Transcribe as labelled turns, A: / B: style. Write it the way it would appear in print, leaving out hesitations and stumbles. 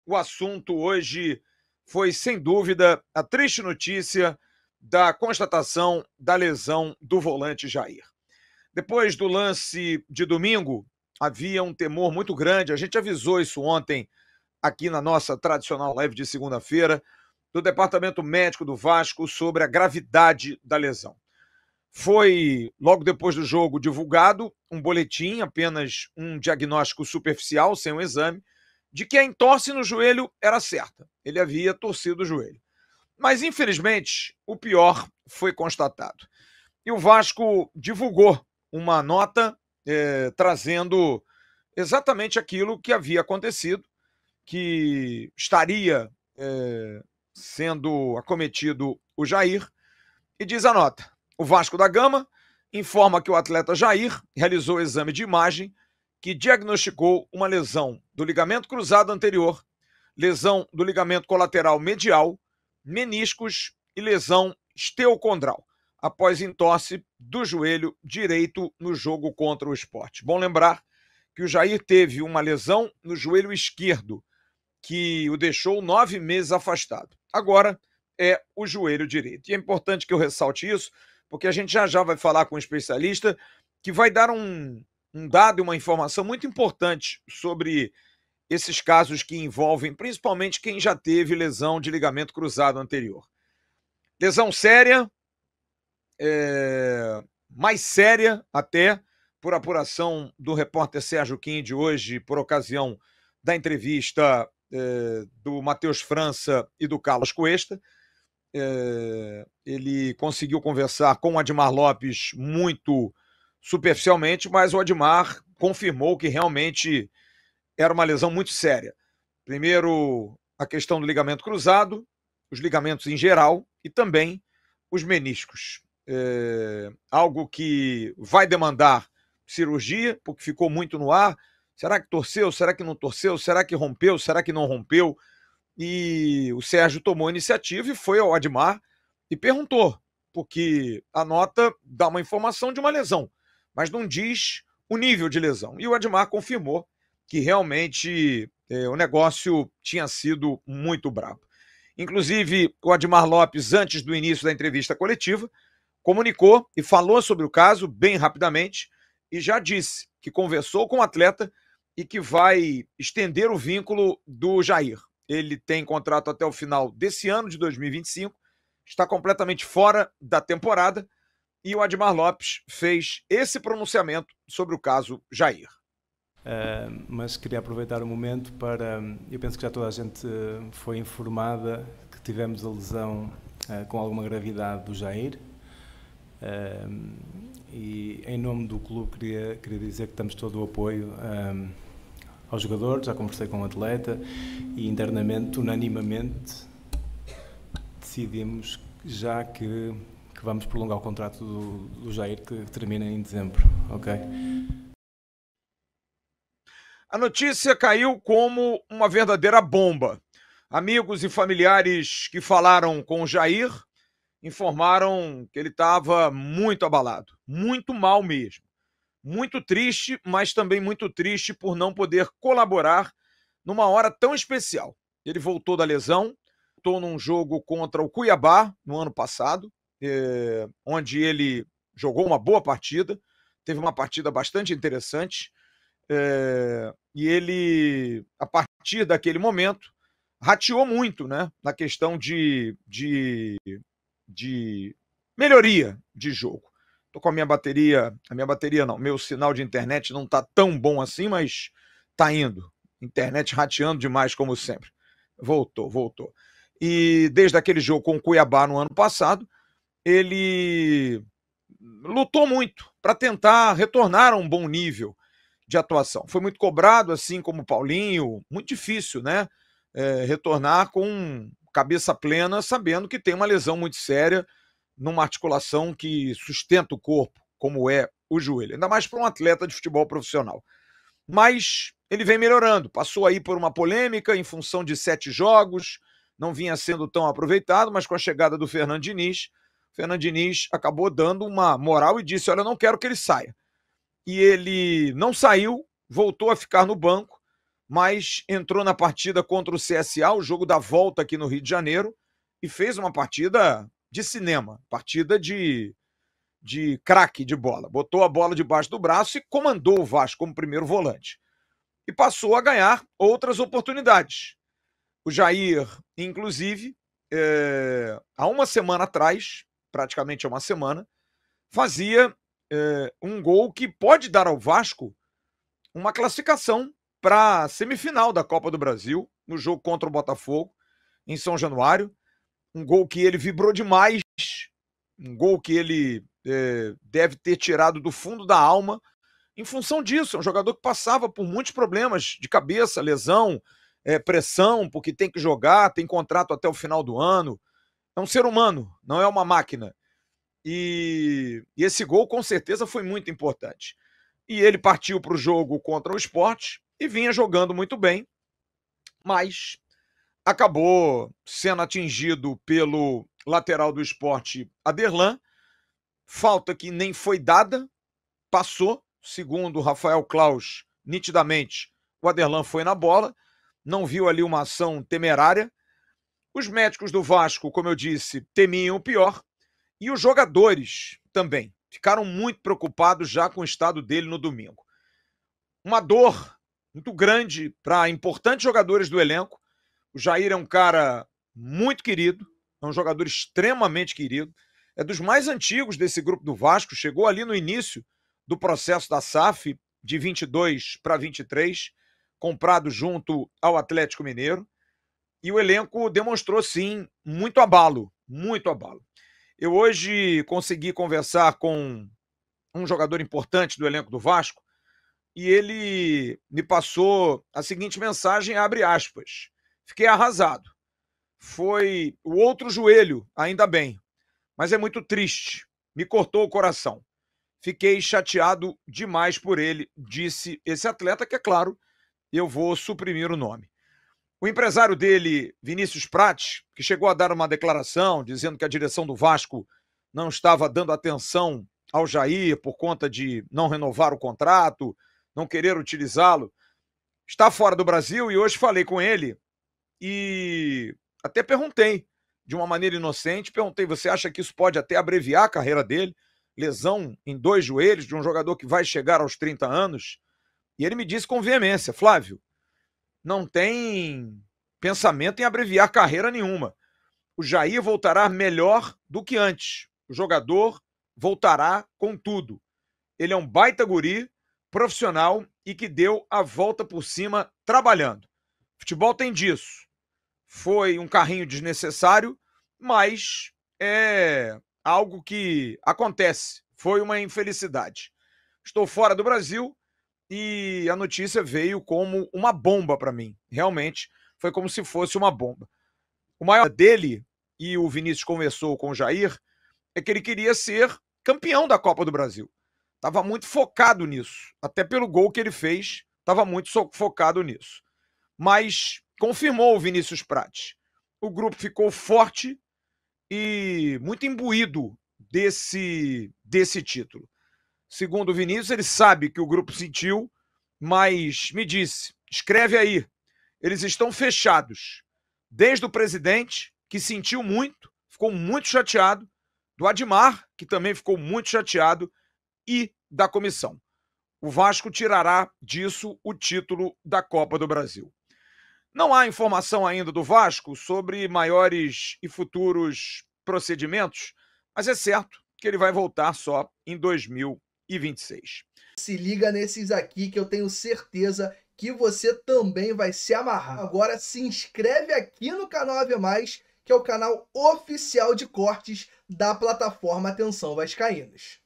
A: o assunto hoje foi, sem dúvida, a triste notícia da constatação da lesão do volante Jair. Depois do lance de domingo, havia um temor muito grande, a gente avisou isso ontem aqui na nossa tradicional live de segunda-feira, do Departamento Médico do Vasco sobre a gravidade da lesão. Foi, logo depois do jogo, divulgado um boletim, apenas um diagnóstico superficial, sem um exame, de que a entorse no joelho era certa. Ele havia torcido o joelho. Mas, infelizmente, o pior foi constatado. E o Vasco divulgou uma nota trazendo exatamente aquilo que havia acontecido, que estaria sendo acometido o Jair, e diz a nota: o Vasco da Gama informa que o atleta Jair realizou o exame de imagem que diagnosticou uma lesão do ligamento cruzado anterior, lesão do ligamento colateral medial, meniscos e lesão osteocondral, após entorse do joelho direito no jogo contra o Sport. Bom lembrar que o Jair teve uma lesão no joelho esquerdo, que o deixou 9 meses afastado. Agora é o joelho direito. E é importante que eu ressalte isso, porque a gente já vai falar com um especialista que vai dar um dado e uma informação muito importante sobre esses casos que envolvem principalmente quem já teve lesão de ligamento cruzado anterior. Lesão séria, mais séria até, por apuração do repórter Sérgio Quinde hoje, por ocasião da entrevista do Matheus França e do Carlos Cuesta. Ele conseguiu conversar com o Admar Lopes muito superficialmente, mas o Admar confirmou que realmente era uma lesão muito séria. Primeiro, a questão do ligamento cruzado, os ligamentos em geral e também os meniscos. Algo que vai demandar cirurgia, porque ficou muito no ar. Será que torceu? Será que não torceu? Será que rompeu? Será que não rompeu? E o Sérgio tomou a iniciativa e foi ao Admar e perguntou, porque a nota dá uma informação de uma lesão, mas não diz o nível de lesão. E o Admar confirmou que realmente o negócio tinha sido muito bravo. Inclusive, o Admar Lopes, antes do início da entrevista coletiva, comunicou e falou sobre o caso bem rapidamente e já disse que conversou com o atleta e que vai estender o vínculo do Jair. Ele tem contrato até o final desse ano de 2025, está completamente fora da temporada e o Admar Lopes fez esse pronunciamento sobre o caso Jair.
B: Mas queria aproveitar o momento para... Eu penso que já toda a gente foi informada que tivemos a lesão com alguma gravidade do Jair. E em nome do clube queria dizer que damos todo o apoio aos jogadores. Já conversei com o atleta e internamente, unanimamente, decidimos já que vamos prolongar o contrato do Jair, que termina em dezembro, ok?
A: A notícia caiu como uma verdadeira bomba. Amigos e familiares que falaram com o Jair informaram que ele estava muito abalado, muito mal mesmo. Muito triste, mas também muito triste por não poder colaborar numa hora tão especial. Ele voltou da lesão, voltou num jogo contra o Cuiabá no ano passado, onde ele jogou uma boa partida, teve uma partida bastante interessante, e ele, a partir daquele momento, rateou muito, né, na questão de melhoria de jogo. Tô com a minha bateria não, meu sinal de internet não tá tão bom assim, mas tá indo. Internet rateando demais, como sempre. Voltou. E desde aquele jogo com o Cuiabá no ano passado, ele lutou muito para tentar retornar a um bom nível de atuação. Foi muito cobrado, assim como o Paulinho, muito difícil, né? Retornar com cabeça plena, sabendo que tem uma lesão muito séria numa articulação que sustenta o corpo, como é o joelho, ainda mais para um atleta de futebol profissional. Mas ele vem melhorando, passou aí por uma polêmica em função de 7 jogos, não vinha sendo tão aproveitado, mas com a chegada do Fernando Diniz, o Fernando Diniz acabou dando uma moral e disse: olha, eu não quero que ele saia. E ele não saiu, voltou a ficar no banco, mas entrou na partida contra o CSA, o jogo da volta aqui no Rio de Janeiro, e fez uma partida de cinema, partida de craque de bola. Botou a bola debaixo do braço e comandou o Vasco como primeiro volante. E passou a ganhar outras oportunidades. O Jair, inclusive, há uma semana atrás, praticamente há uma semana, fazia um gol que pode dar ao Vasco uma classificação para a semifinal da Copa do Brasil, no jogo contra o Botafogo, em São Januário. Um gol que ele vibrou demais, um gol que ele deve ter tirado do fundo da alma. Em função disso, é um jogador que passava por muitos problemas de cabeça, lesão, pressão, porque tem que jogar, tem contrato até o final do ano. É um ser humano, não é uma máquina. E esse gol, com certeza, foi muito importante. E ele partiu para o jogo contra o Sport e vinha jogando muito bem, mas acabou sendo atingido pelo lateral do Sport, Aderlan. Falta que nem foi dada, passou. Segundo o Rafael Claus, nitidamente, o Aderlan foi na bola, não viu ali uma ação temerária. Os médicos do Vasco, como eu disse, temiam o pior. E os jogadores também ficaram muito preocupados já com o estado dele no domingo. Uma dor muito grande para importantes jogadores do elenco. O Jair é um cara muito querido, é um jogador extremamente querido, é dos mais antigos desse grupo do Vasco, chegou ali no início do processo da SAF, de 22 para 23, comprado junto ao Atlético Mineiro, e o elenco demonstrou, sim, muito abalo, muito abalo. Eu hoje consegui conversar com um jogador importante do elenco do Vasco, e ele me passou a seguinte mensagem, abre aspas: fiquei arrasado. Foi o outro joelho, ainda bem, mas é muito triste, me cortou o coração. Fiquei chateado demais por ele, disse esse atleta, que, é claro, eu vou suprimir o nome. O empresário dele, Vinícius Prati, que chegou a dar uma declaração dizendo que a direção do Vasco não estava dando atenção ao Jair por conta de não renovar o contrato, não querer utilizá-lo, está fora do Brasil. E hoje falei com ele e até perguntei, de uma maneira inocente, perguntei: você acha que isso pode até abreviar a carreira dele? Lesão em 2 joelhos de um jogador que vai chegar aos 30 anos. E ele me disse com veemência: Flávio, não tem pensamento em abreviar carreira nenhuma. O Jair voltará melhor do que antes. O jogador voltará com tudo. Ele é um baita guri, profissional e que deu a volta por cima trabalhando. Futebol tem disso. Foi um carrinho desnecessário, mas é algo que acontece. Foi uma infelicidade. Estou fora do Brasil e a notícia veio como uma bomba para mim. Realmente, foi como se fosse uma bomba. O maior dele, e o Vinícius conversou com o Jair, é que ele queria ser campeão da Copa do Brasil. Estava muito focado nisso. Até pelo gol que ele fez, estava muito focado nisso. Mas confirmou o Vinícius Prati. O grupo ficou forte e muito imbuído desse título. Segundo o Vinícius, ele sabe que o grupo sentiu, mas me disse: escreve aí, eles estão fechados. Desde o presidente, que sentiu muito, ficou muito chateado, do Admar, que também ficou muito chateado, e da comissão. O Vasco tirará disso o título da Copa do Brasil. Não há informação ainda do Vasco sobre maiores e futuros procedimentos, mas é certo que ele vai voltar só em 2026.
C: Se liga nesses aqui que eu tenho certeza que você também vai se amarrar. Agora se inscreve aqui no canal AV+, que é o canal oficial de cortes da plataforma Atenção Vascaínos.